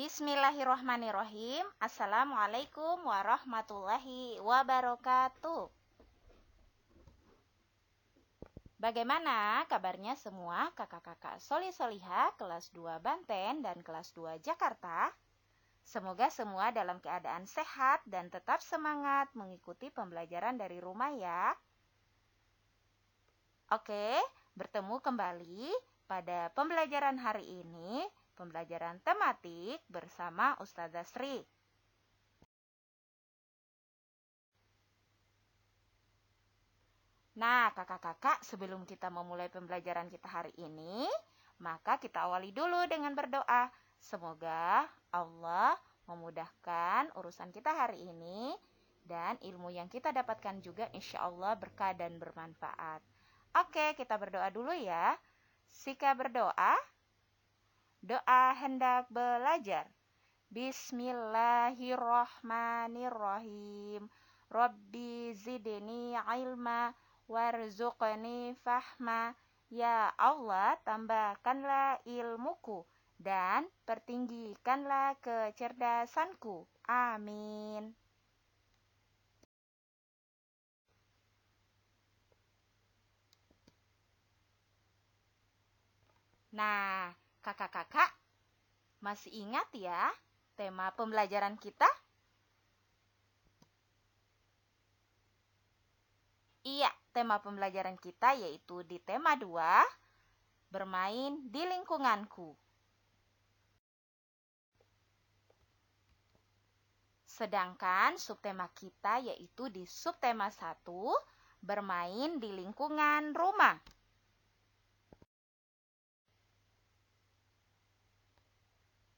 Bismillahirrahmanirrahim. Assalamualaikum warahmatullahi wabarakatuh. Bagaimana kabarnya semua kakak-kakak Soli-Soliha kelas 2 Banten dan kelas 2 Jakarta? Semoga semua dalam keadaan sehat dan tetap semangat mengikuti pembelajaran dari rumah ya. Oke, bertemu kembali pada pembelajaran hari ini, pembelajaran tematik bersama Ustazah Sri. Nah, kakak-kakak, sebelum kita memulai pembelajaran kita hari ini, maka kita awali dulu dengan berdoa. Semoga Allah memudahkan urusan kita hari ini dan ilmu yang kita dapatkan juga insya Allah berkah dan bermanfaat. Oke, kita berdoa dulu ya. Sika berdoa. Doa hendak belajar. Bismillahirrahmanirrahim. Rabbi zidni ilma warzuqni fahma. Ya Allah, tambahkanlah ilmuku dan pertinggikanlah kecerdasanku. Amin. Nah, kakak-kakak, masih ingat ya tema pembelajaran kita? Iya, tema pembelajaran kita yaitu di tema 2, bermain di lingkunganku. Sedangkan subtema kita yaitu di subtema 1, bermain di lingkungan rumah.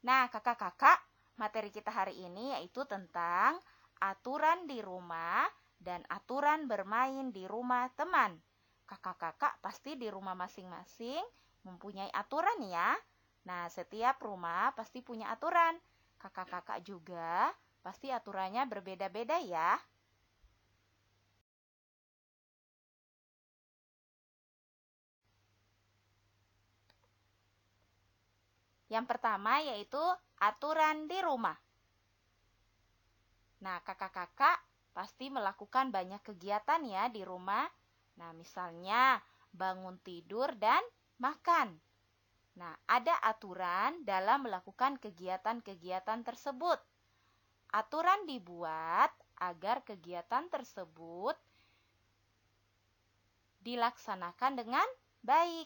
Nah, kakak-kakak, materi kita hari ini yaitu tentang aturan di rumah dan aturan bermain di rumah teman. Kakak-kakak pasti di rumah masing-masing mempunyai aturan ya. Nah, setiap rumah pasti punya aturan. Kakak-kakak juga pasti aturannya berbeda-beda ya. Yang pertama yaitu aturan di rumah. Nah, kakak-kakak pasti melakukan banyak kegiatan ya di rumah. Nah, misalnya bangun tidur dan makan. Nah, ada aturan dalam melakukan kegiatan-kegiatan tersebut. Aturan dibuat agar kegiatan tersebut dilaksanakan dengan baik.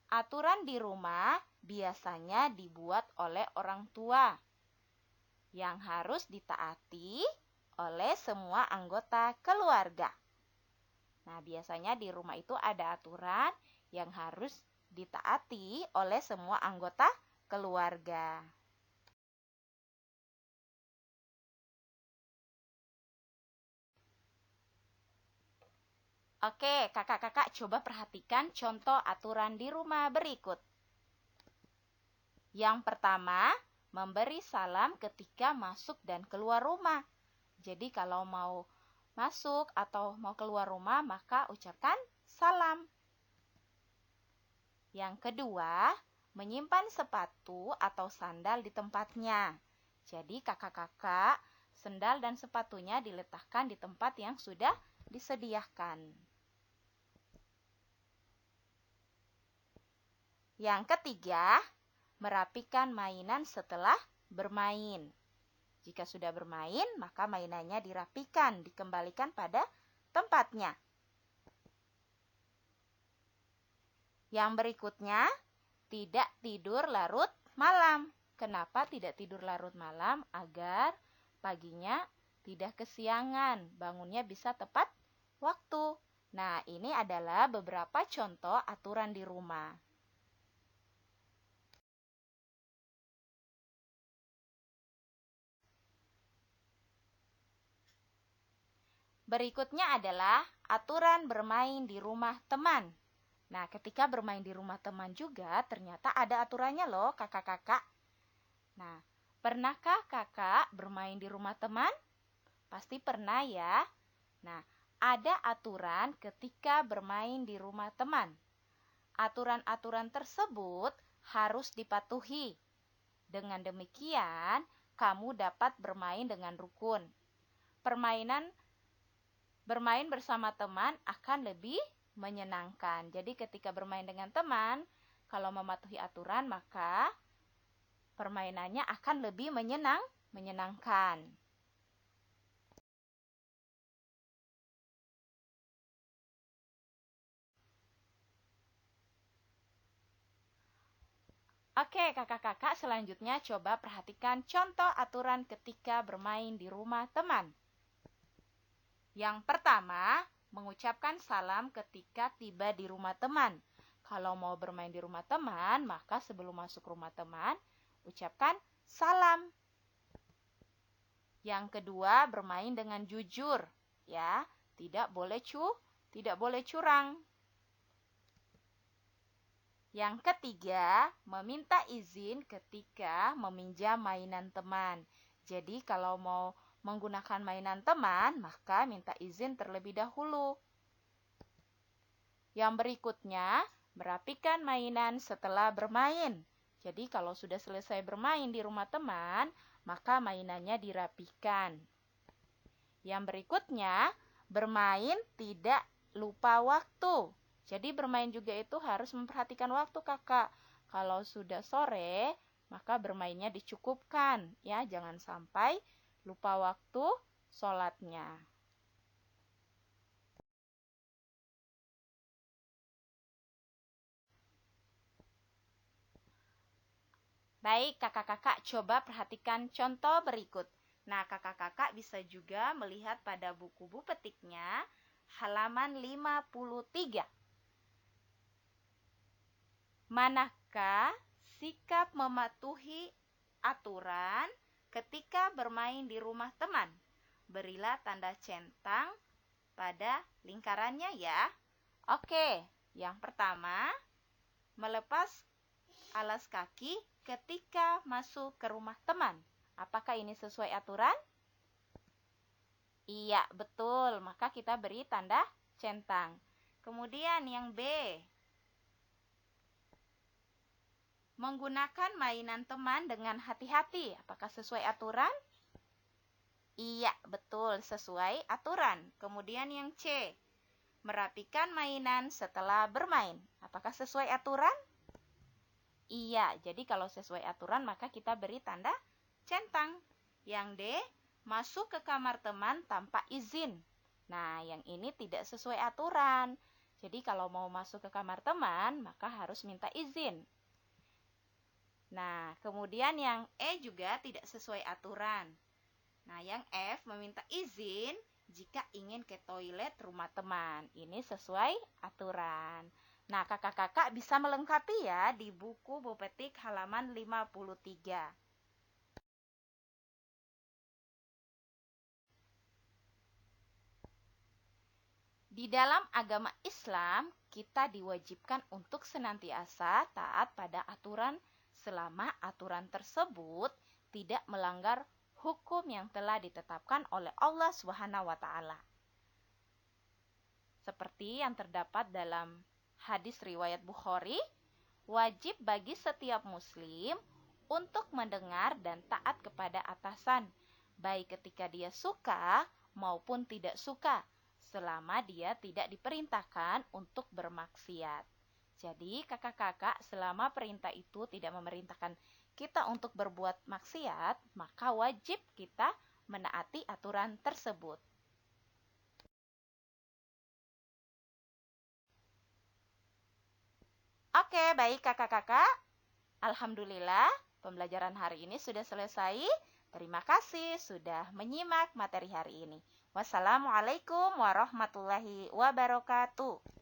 Aturan di rumah biasanya dibuat oleh orang tua yang harus ditaati oleh semua anggota keluarga. Nah, biasanya di rumah itu ada aturan yang harus ditaati oleh semua anggota keluarga. Oke, kakak-kakak coba perhatikan contoh aturan di rumah berikut. Yang pertama, memberi salam ketika masuk dan keluar rumah. Jadi kalau mau masuk atau mau keluar rumah, maka ucapkan salam. Yang kedua, menyimpan sepatu atau sandal di tempatnya. Jadi kakak-kakak, sandal dan sepatunya diletakkan di tempat yang sudah disediakan. Yang ketiga, merapikan mainan setelah bermain. Jika sudah bermain, maka mainannya dirapikan, dikembalikan pada tempatnya. Yang berikutnya, tidak tidur larut malam. Kenapa tidak tidur larut malam? Agar paginya tidak kesiangan, bangunnya bisa tepat waktu. Nah, ini adalah beberapa contoh aturan di rumah. Berikutnya adalah aturan bermain di rumah teman. Nah, ketika bermain di rumah teman juga ternyata ada aturannya loh kakak-kakak. Nah, pernahkah kakak bermain di rumah teman? Pasti pernah ya. Nah, ada aturan ketika bermain di rumah teman. Aturan-aturan tersebut harus dipatuhi. Dengan demikian, kamu dapat bermain dengan rukun. Bermain bersama teman akan lebih menyenangkan. Jadi ketika bermain dengan teman, kalau mematuhi aturan, maka permainannya akan lebih menyenangkan. Oke, kakak-kakak, selanjutnya coba perhatikan contoh aturan ketika bermain di rumah teman. Yang pertama, mengucapkan salam ketika tiba di rumah teman. Kalau mau bermain di rumah teman, maka sebelum masuk rumah teman, ucapkan salam. Yang kedua, bermain dengan jujur, ya, tidak boleh curang. Yang ketiga, meminta izin ketika meminjam mainan teman. Jadi kalau mau menggunakan mainan teman, maka minta izin terlebih dahulu. Yang berikutnya, merapikan mainan setelah bermain. Jadi kalau sudah selesai bermain di rumah teman, maka mainannya dirapikan. Yang berikutnya, bermain tidak lupa waktu. Jadi bermain juga itu harus memperhatikan waktu, kakak. Kalau sudah sore, maka bermainnya dicukupkan, ya, jangan sampai lupa waktu sholatnya. Baik, kakak-kakak, coba perhatikan contoh berikut. Nah, kakak-kakak bisa juga melihat pada buku petiknya halaman 53. Manakah sikap mematuhi aturan ketika bermain di rumah teman? Berilah tanda centang pada lingkarannya ya. Oke, yang pertama, melepas alas kaki ketika masuk ke rumah teman. Apakah ini sesuai aturan? Iya, betul. Maka kita beri tanda centang. Kemudian yang B, menggunakan mainan teman dengan hati-hati. Apakah sesuai aturan? Iya, betul, sesuai aturan. Kemudian yang C, merapikan mainan setelah bermain. Apakah sesuai aturan? Iya, jadi kalau sesuai aturan maka kita beri tanda centang. Yang D, masuk ke kamar teman tanpa izin. Nah, yang ini tidak sesuai aturan. Jadi kalau mau masuk ke kamar teman, maka harus minta izin. Nah, kemudian yang E juga tidak sesuai aturan. Nah, yang F meminta izin jika ingin ke toilet rumah teman. Ini sesuai aturan. Nah, kakak-kakak bisa melengkapi ya di buku Bopetik halaman 53. Di dalam agama Islam, kita diwajibkan untuk senantiasa taat pada aturan selama aturan tersebut tidak melanggar hukum yang telah ditetapkan oleh Allah Subhanahu wa taala. Seperti yang terdapat dalam hadis riwayat Bukhari, wajib bagi setiap muslim untuk mendengar dan taat kepada atasan, baik ketika dia suka maupun tidak suka, selama dia tidak diperintahkan untuk bermaksiat. Jadi kakak-kakak, selama perintah itu tidak memerintahkan kita untuk berbuat maksiat, maka wajib kita menaati aturan tersebut. Oke, baik kakak-kakak. Alhamdulillah, pembelajaran hari ini sudah selesai. Terima kasih sudah menyimak materi hari ini. Wassalamualaikum warahmatullahi wabarakatuh.